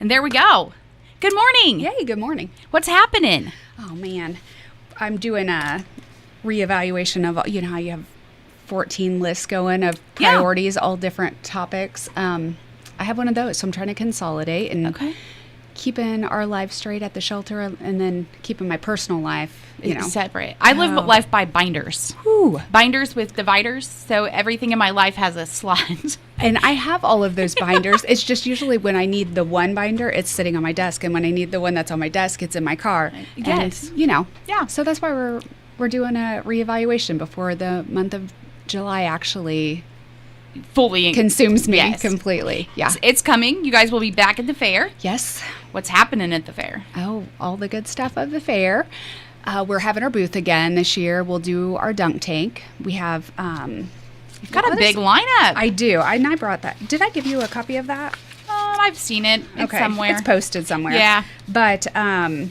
And there we go. Good morning. Yay, good morning. What's happening? Oh, man. I'm doing a reevaluation of, you know how you have 14 lists going of priorities, all different topics. I have one of those, so I'm trying to consolidate and keeping our life straight at the shelter and then keeping my personal life, separate. I live life by binders. Whew. Binders with dividers, so everything in my life has a slot. And I have all of those binders. It's just usually when I need the one binder, it's sitting on my desk. And when I need the one that's on my desk, it's in my car. Yes. And, Yeah. So that's why we're doing a reevaluation before the month of July actually Fully consumes me completely. Yeah. It's coming. You guys will be back at the fair. Yes. What's happening at the fair? Oh, all the good stuff of the fair. We're having our booth again this year. We'll do our dunk tank. We have... You've got a big lineup. I do. I brought that. Did I give you a copy of that? I've seen it. It's somewhere. It's posted somewhere. Yeah. But, do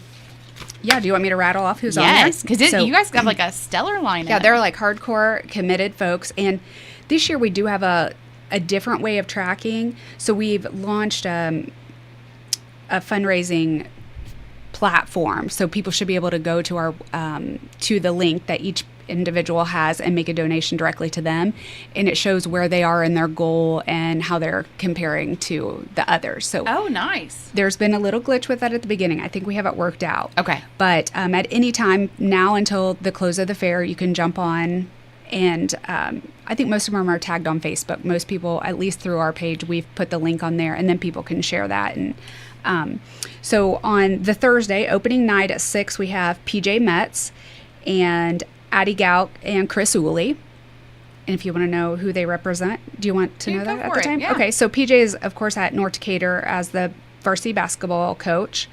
you want me to rattle off who's on there? Yes, because you guys got like a stellar lineup. Yeah, they're like hardcore, committed folks. And this year we do have a different way of tracking. So we've launched a fundraising platform. So people should be able to go to our to the link that each individual has and make a donation directly to them, and it shows where they are in their goal and how they're comparing to the others. So nice. There's been a little glitch with that at the beginning. I think we have it worked out. Okay. But at any time now until the close of the fair, you can jump on, and I think most of them are tagged on Facebook. Most people, at least through our page, we've put the link on there, and then people can share that. And so on the Thursday, opening night at 6, we have PJ Metz and Addie Gauk and Chris Uli. And if you want to know who they represent, do you want to know that at the time? Yeah. Okay, so PJ is, of course, at North Decatur as the varsity basketball coach.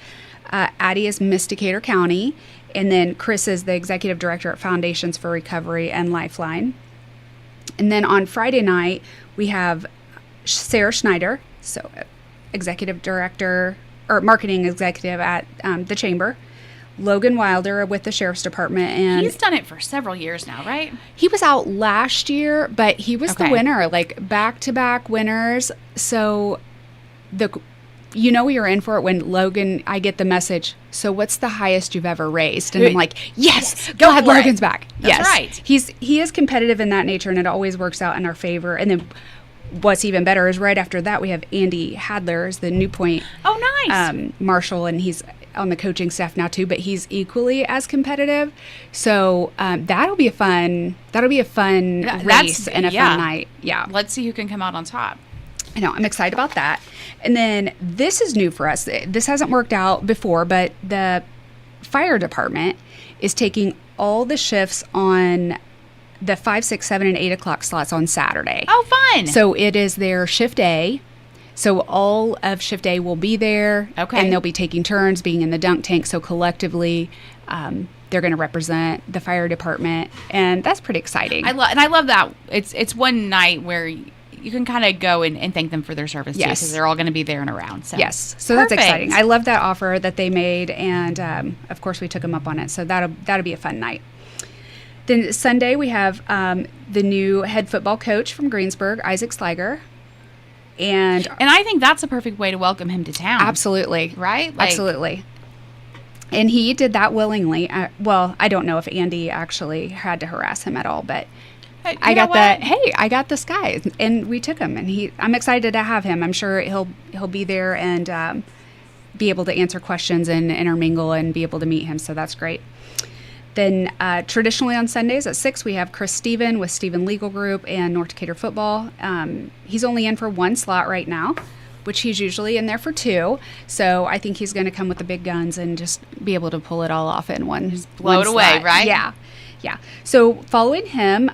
Addie is Miss Decatur County. And then Chris is the executive director at Foundations for Recovery and Lifeline. And then on Friday night, we have Sarah Schneider, so executive director or marketing executive at the Chamber. Logan Wilder with the Sheriff's Department. And he's done it for several years now, right? He was out last year, but he was the winner, like back-to-back winners. So you're in for it when Logan, I get the message, so what's the highest you've ever raised? And I'm like, yes, glad Logan's back. That's right. He is competitive in that nature, and it always works out in our favor. And then what's even better is right after that, we have Andy Hadler, the New Point Marshal, and he's on the coaching staff now too, but he's equally as competitive. So that'll be a fun race and a fun night. Yeah. Let's see who can come out on top. I know, I'm excited about that. And then this is new for us. This hasn't worked out before, but the fire department is taking all the shifts on the 5, 6, 7, and 8 o'clock slots on Saturday. Oh, fun. So it is their shift A. So all of shift A will be there. Okay. And they'll be taking turns being in the dunk tank. So collectively, they're going to represent the fire department. And that's pretty exciting. I love that. It's one night where you can kind of go and thank them for their service, too, because they're all going to be there and around. So. Yes. So That's exciting. I love that offer that they made. And, of course, we took them up on it. So that'll be a fun night. Then Sunday, we have the new head football coach from Greensburg, Isaac Sliger. And I think that's a perfect way to welcome him to town. Absolutely. Right? Absolutely. And he did that willingly. I don't know if Andy actually had to harass him at all, but I got this guy, and we took him, and I'm excited to have him. I'm sure he'll be there and be able to answer questions and intermingle and be able to meet him, so that's great. Then traditionally on Sundays at 6, we have Chris Steven with Steven Legal Group and North Decatur Football. He's only in for 1 slot right now, which he's usually in there for 2. So I think he's going to come with the big guns and just be able to pull it all off in one blow it away, right? Yeah. So following him,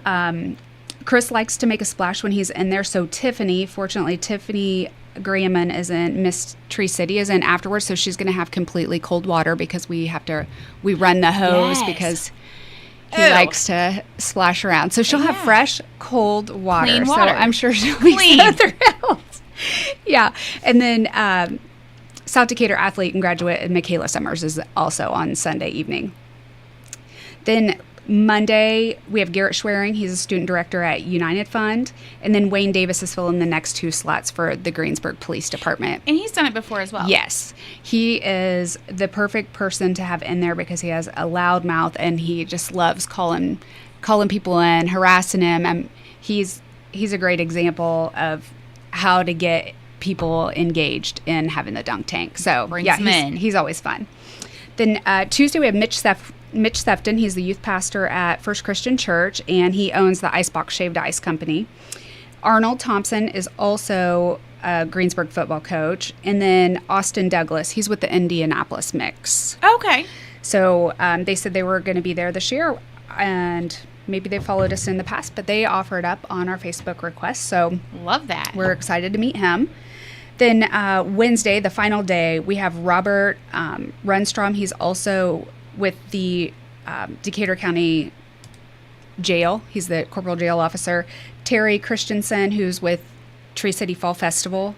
Chris likes to make a splash when he's in there. So Tiffany Grahamon is in Miss Tree City is in afterwards, so she's going to have completely cold water because we run the hose because he likes to splash around. So she'll have fresh, cold water. Clean water. So I'm sure she'll be so thrilled. Yeah. And then South Decatur athlete and graduate Michaela Summers is also on Sunday evening. Then Monday, we have Garrett Schwering. He's a student director at United Fund. And then Wayne Davis is filling the next 2 slots for the Greensburg Police Department. And he's done it before as well. Yes. He is the perfect person to have in there because he has a loud mouth and he just loves calling people in, harassing him. And he's a great example of how to get people engaged in having the dunk tank. So, he's always fun. Then Tuesday, we have Mitch Sefton. He's the youth pastor at First Christian Church, and he owns the Icebox Shaved Ice Company. Arnold Thompson is also a Greensburg football coach. And then Austin Douglas, he's with the Indianapolis Mix. Okay. So they said they were going to be there this year, and maybe they followed us in the past, but they offered up on our Facebook request. So love that. We're excited to meet him. Then Wednesday, the final day, we have Robert Runstrom. He's also with the Decatur County Jail. He's the corporal jail officer. Terry Christensen, who's with Tree City Fall Festival,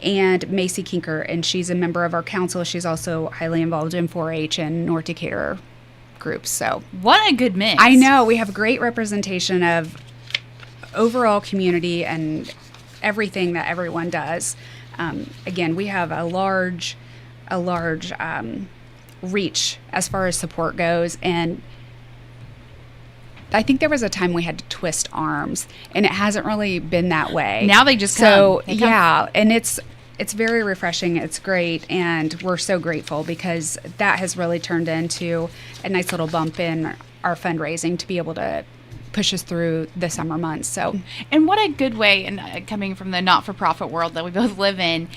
and Macy Kinker, and she's a member of our council. She's also highly involved in 4-H and North Decatur groups. So what a good mix. I know. We have great representation of overall community and everything that everyone does. Again, we have a large reach as far as support goes, and I think there was a time we had to twist arms, and it hasn't really been that way. Now they just come. And it's very refreshing. It's great, and we're so grateful because that has really turned into a nice little bump in our fundraising to be able to push us through the summer months. So, and what a good way, and coming from the not-for-profit world that we both live in,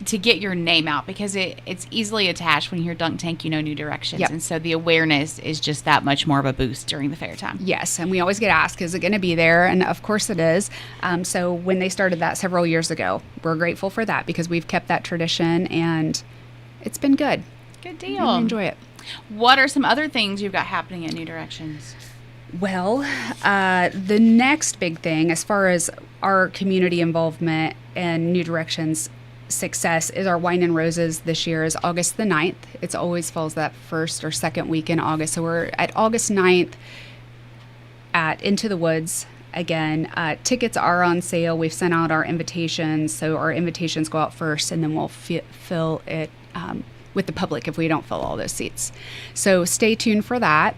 to get your name out, because it's easily attached when you hear Dunk Tank, New Directions. Yep. And so the awareness is just that much more of a boost during the fair time. Yes, and we always get asked, is it going to be there? And of course it is. So when they started that several years ago, we're grateful for that because we've kept that tradition, and it's been good. Good deal. I enjoy it. What are some other things you've got happening at New Directions? Well, the next big thing as far as our community involvement and New Directions success is our Wine and Roses this year is August the 9th. It always falls that first or second week in August. So we're at August 9th at Into the Woods again. Tickets are on sale. We've sent out our invitations. So our invitations go out first, and then we'll fill it with the public if we don't fill all those seats. So stay tuned for that.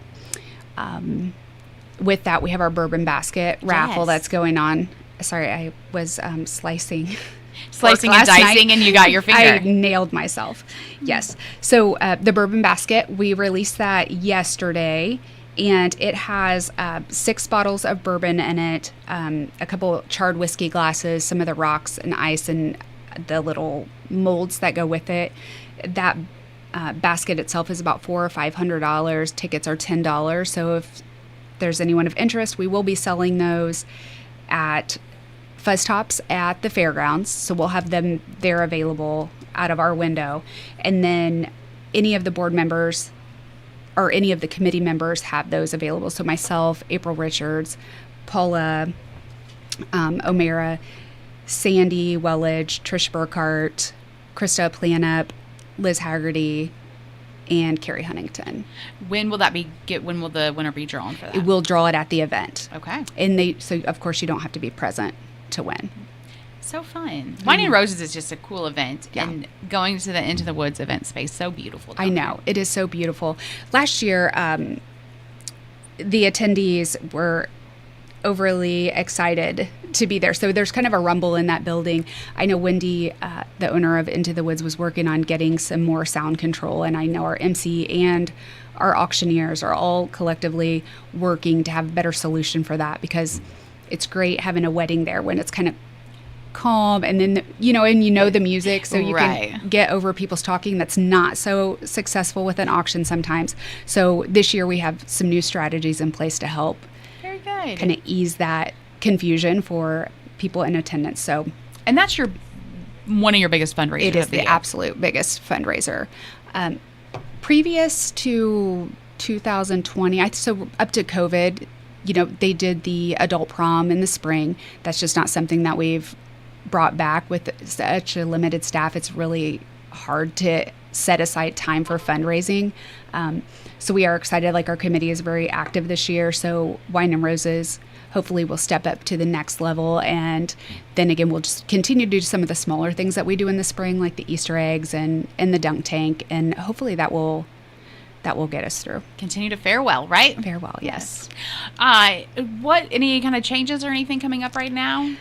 With that, we have our bourbon basket raffle that's going on. Sorry, I was slicing and dicing, and you got your finger. I nailed myself. Yes. So the bourbon basket, we released that yesterday, and it has 6 bottles of bourbon in it, a couple charred whiskey glasses, some of the rocks and ice, and the little molds that go with it. That basket itself is about $400 or $500. Tickets are $10. So if there's anyone of interest, we will be selling those at Fuzz Tops at the fairgrounds. So we'll have them there available out of our window. And then any of the board members or any of the committee members have those available. So myself, April Richards, Paula O'Mara, Sandy Wellage, Trish Burkhart, Krista Planup, Liz Haggerty, and Carrie Huntington. When will that be? When will the winner be drawn for that? We'll draw it at the event. Okay. And so of course you don't have to be present to win. So fun. Wine and Roses is just a cool event. Yeah. And going to the Into the Woods event space, so beautiful. I know. It is so beautiful. Last year, the attendees were overly excited to be there. So there's kind of a rumble in that building. I know Wendy, the owner of Into the Woods, was working on getting some more sound control. And I know our MC and our auctioneers are all collectively working to have a better solution for that, because it's great having a wedding there when it's kind of calm, and then the music, so you can get over people's talking. That's not so successful with an auction sometimes. So this year we have some new strategies in place to help very good kind of ease that confusion for people in attendance. So, and that's one of your biggest fundraisers. It is the absolute biggest fundraiser. Previous to 2020, so up to COVID, they did the adult prom in the spring. That's just not something that we've brought back with such a limited staff. It's really hard to set aside time for fundraising. So we are excited. Like, our committee is very active this year. So Wine and Roses hopefully will step up to the next level. And then again, we'll just continue to do some of the smaller things that we do in the spring, like the Easter eggs and the dunk tank. And hopefully that will get us through. Continue to fare well, right? Fare well, yes. Any kind of changes or anything coming up right now?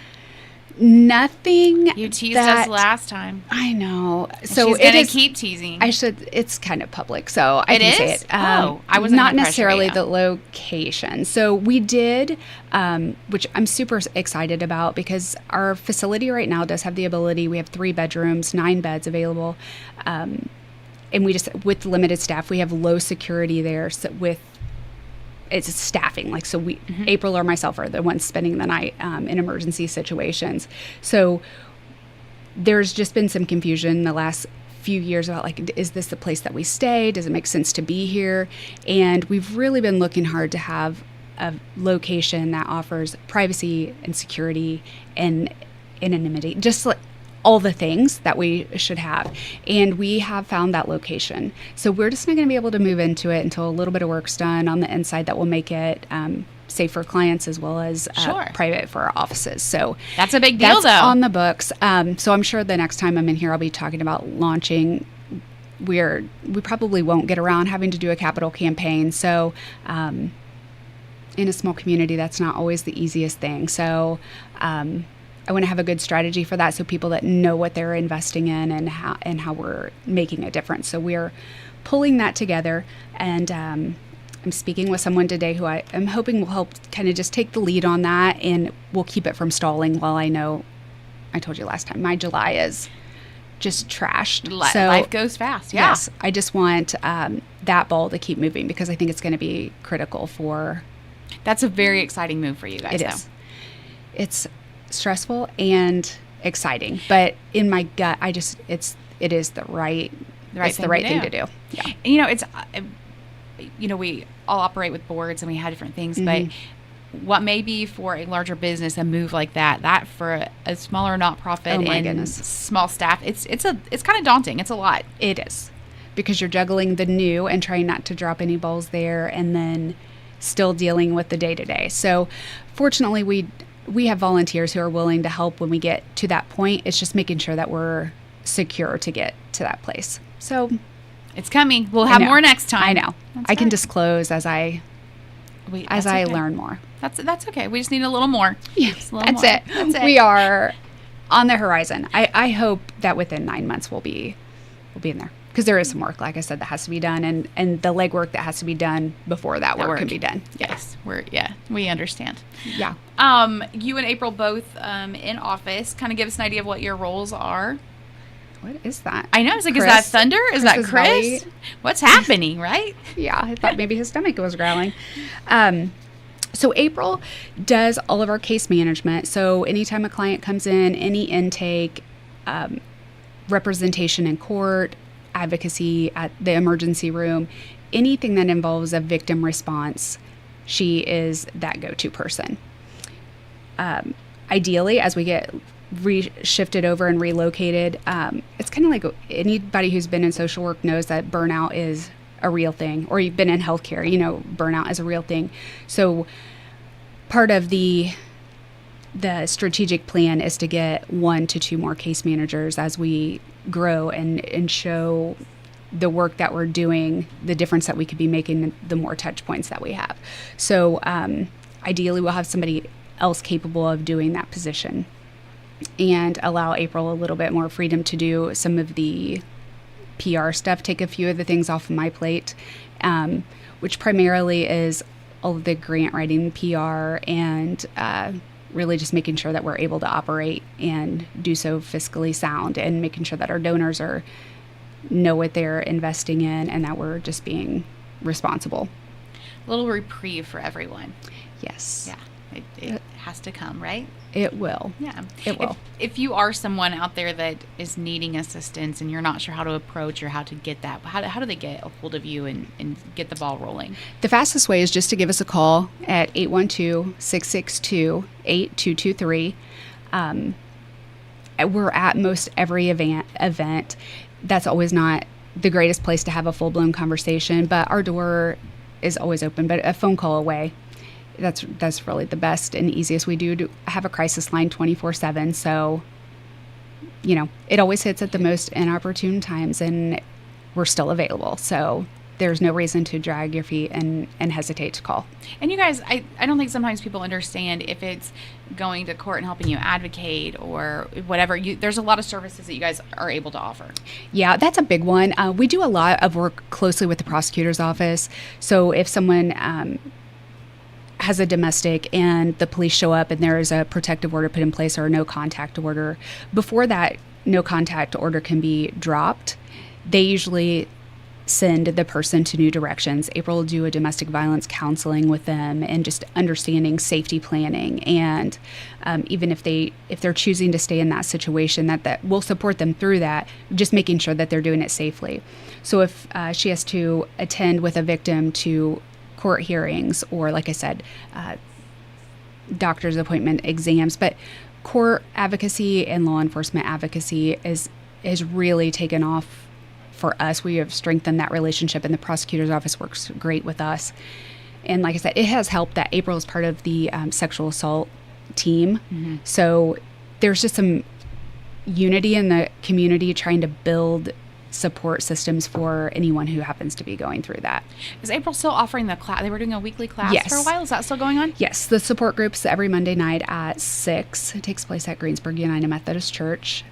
Nothing. You teased us last time. I know. So she's gonna keep teasing. It's kind of public, so I can say it. I was not necessarily the location. So we did, which I'm super excited about, because our facility right now does have the ability. We have 3 bedrooms, 9 beds available, and we just, with limited staff, we have low security there. So it's staffing, like, so we, April or myself are the ones spending the night in emergency situations. So there's just been some confusion the last few years about, like, is this the place that we stay? Does it make sense to be here? And we've really been looking hard to have a location that offers privacy and security and anonymity, just like all the things that we should have. And we have found that location. So we're just not going to be able to move into it until a little bit of work's done on the inside that will make it safe for clients as well as private for our offices. So that's a big deal, though. That's on the books. So I'm sure the next time I'm in here, I'll be talking about launching. We probably won't get around having to do a capital campaign. So in a small community, that's not always the easiest thing. So I want to have a good strategy for that, so people that know what they're investing in and how we're making a difference. So we're pulling that together, and I'm speaking with someone today who I am hoping will help kind of just take the lead on that, and we'll keep it from stalling. While I know, I told you last time, my July is just trashed. So life goes fast. Yeah. Yes, I just want that ball to keep moving, because I think it's going to be critical for. That's a very exciting move for you guys. It is. It's stressful and exciting, but in my gut, it is the right thing to do. Yeah. And we all operate with boards and we have different things, but what may be for a larger business, a move like that for a smaller nonprofit small staff, it's kind of daunting. It's a lot. It is, because you're juggling the new and trying not to drop any balls there, and then still dealing with the day-to-day. So fortunately, we have volunteers who are willing to help when we get to that point. It's just making sure that we're secure to get to that place. So it's coming. We'll have more next time. I know. I can disclose as I learn more. That's okay. We just need a little more. Yes, that's it. We are on the horizon. I hope that within 9 months we'll be in there. Because there is some work, like I said, that has to be done, and the legwork that has to be done before that work can be done. Yes, we understand. Yeah. You and April both in office. Kind of give us an idea of what your roles are. What is that? I know. It's like, Chris? Is that Thunder? Is that Chris? Belly? What's happening, right? Yeah, I thought maybe his stomach was growling. So April does all of our case management. So anytime a client comes in, any intake, representation in court, advocacy at the emergency room, anything that involves a victim response, she is that go-to person. Ideally, as we get shifted over and relocated, it's kind of like anybody who's been in social work knows that burnout is a real thing, or you've been in healthcare, burnout is a real thing. So part of the strategic plan is to get 1 to 2 more case managers as we grow and show the work that we're doing, the difference that we could be making, the more touch points that we have. So ideally, we'll have somebody else capable of doing that position, and allow April a little bit more freedom to do some of the PR stuff, take a few of the things off of my plate, which primarily is all of the grant writing, PR, and really just making sure that we're able to operate and do so fiscally sound, and making sure that our donors know what they're investing in, and that we're just being responsible. A little reprieve for everyone. Yes. Yeah. It has to come, right? It will. Yeah. It will. If you are someone out there that is needing assistance and you're not sure how to approach or how to get that, how do they get a hold of you and get the ball rolling? The fastest way is just to give us a call at 812-662-8223. We're at most every event. That's always not the greatest place to have a full-blown conversation, but our door is always open, but a phone call away. That's really the best and easiest. We do have a crisis line 24/7, so it always hits at the most inopportune times, and we're still available. So there's no reason to drag your feet and hesitate to call. And you guys, I don't think sometimes people understand if it's going to court and helping you advocate or whatever. There's a lot of services that you guys are able to offer. Yeah, that's a big one. We do a lot of work closely with the prosecutor's office. So if someone has a domestic and the police show up and there is a protective order put in place or a no contact order, before that no contact order can be dropped, they usually send the person to New Directions. April will do a domestic violence counseling with them and just understanding safety planning. And even if they're choosing to stay in that situation, that we'll support them through that, just making sure that they're doing it safely. So if she has to attend with a victim to court hearings or, like I said, doctor's appointment, exams, but court advocacy and law enforcement advocacy is really taken off for us. We have strengthened that relationship, and the prosecutor's office works great with us. And like I said, it has helped that April is part of the sexual assault team. Mm-hmm. So there's just some unity in the community trying to build support systems for anyone who happens to be going through that. Is April still offering the class? They were doing a weekly class Yes. for a while. Is that still going on? Yes. The support groups every Monday night at 6. It takes place at Greensburg United Methodist Church.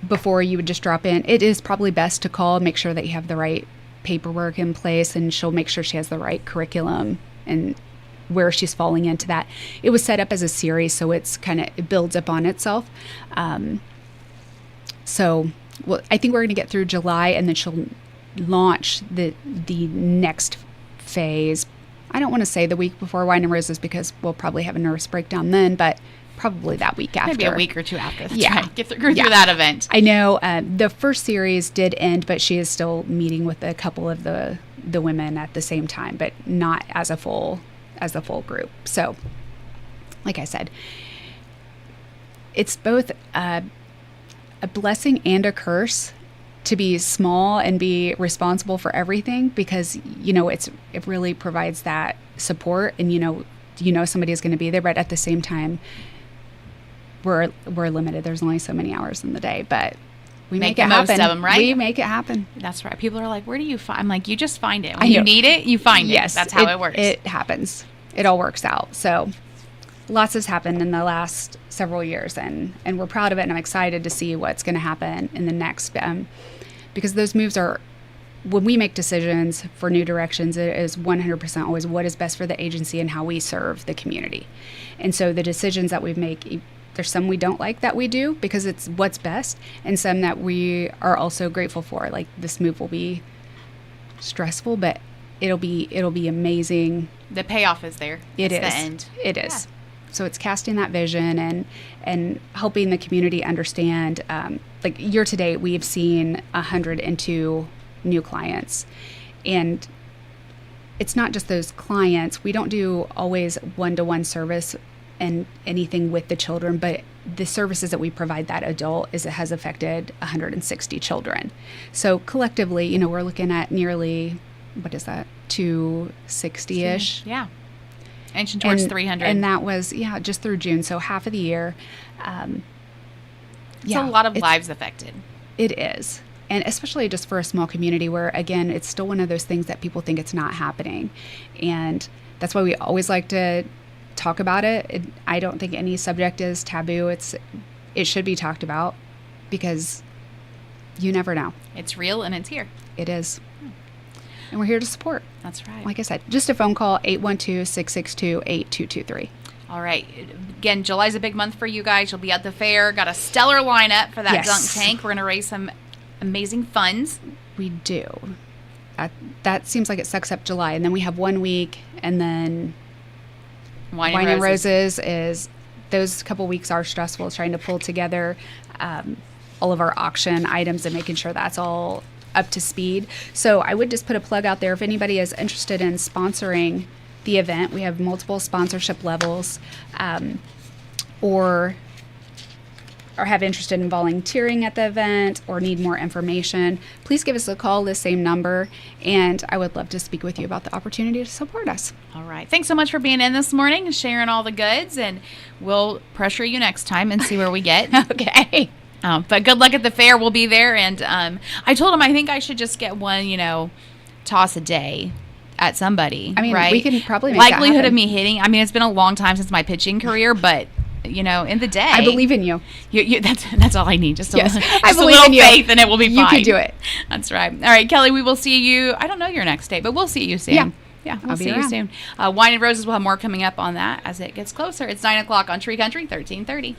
Before you would just drop in, it is probably best to call, make sure that you have the right paperwork in place, and she'll make sure she has the right curriculum and where she's falling into that. It was set up as a series, so it builds up on itself. Well, I think we're going to get through July, and then she'll launch the next phase. I don't want to say the week before Wine and Roses because we'll probably have a nervous breakdown then, but probably that week after. Maybe a week or two after. That's yeah. Right. Get through that event. I know the first series did end, but she is still meeting with a couple of the women at the same time, but not as a full group. So, like I said, it's both a blessing and a curse to be small and be responsible for everything, because it really provides that support, and somebody is going to be there, but at the same time we're limited. There's only so many hours in the day, but we make it happen. Most of them, right? We make it happen. That's right. People are like, where do you find? I'm like, you just find it. When you need it, you find it. Yes, that's how it works. It happens. It all works out. So lots has happened in the last several years, and we're proud of it, and I'm excited to see what's going to happen in the next, because those moves are, when we make decisions for New Directions, it is 100% always what is best for the agency and how we serve the community. And so the decisions that we make, there's some we don't like that we do because it's what's best, and some that we are also grateful for. Like, this move will be stressful, but it'll be amazing. The payoff is there. It is. The end. It is. So it's casting that vision and helping the community understand. Like, year to date, we've seen 102 new clients, and it's not just those clients. We don't do always one-to-one service and anything with the children, but the services that we provide that adult has affected 160 children. So collectively, we're looking at nearly, what is that, 260-ish? Yeah. Inching towards 300. And that was, just through June, so half of the year. It's a lot of lives affected. It is. And especially just for a small community where, again, it's still one of those things that people think it's not happening. And that's why we always like to talk about it. I don't think any subject is taboo. It should be talked about, because you never know. It's real and it's here. It is. And we're here to support. That's right. Like I said, just a phone call, 812-662-8223. All right. Again, July's a big month for you guys. You'll be at the fair. Got a stellar lineup for that dunk tank. We're going to raise some amazing funds. We do. That seems like it sucks up July. And then we have 1 week, and then Wine and Roses is, those couple weeks are stressful, trying to pull together all of our auction items and making sure that's all up to speed. So I would just put a plug out there. If anybody is interested in sponsoring the event, we have multiple sponsorship levels, or or have interest in volunteering at the event or need more information, please give us a call, this same number, and I would love to speak with you about the opportunity to support us. All right. Thanks so much for being in this morning and sharing all the goods, and we'll pressure you next time and see where we get. Okay. But good luck at the fair. We'll be there. And I told him I think I should just get one, toss a day at somebody. I mean, right? we can probably make likelihood that of me hitting. I mean, it's been a long time since my pitching career, but in the day, I believe in you. That's all I need. Just a little in faith, and it will be fine. You can do it. That's right. All right, Kelly. We will see you. I don't know your next date, but we'll see you soon. Yeah, we'll see you soon. Wine and Roses will have more coming up on that as it gets closer. It's 9:00 on Tree Country 1330.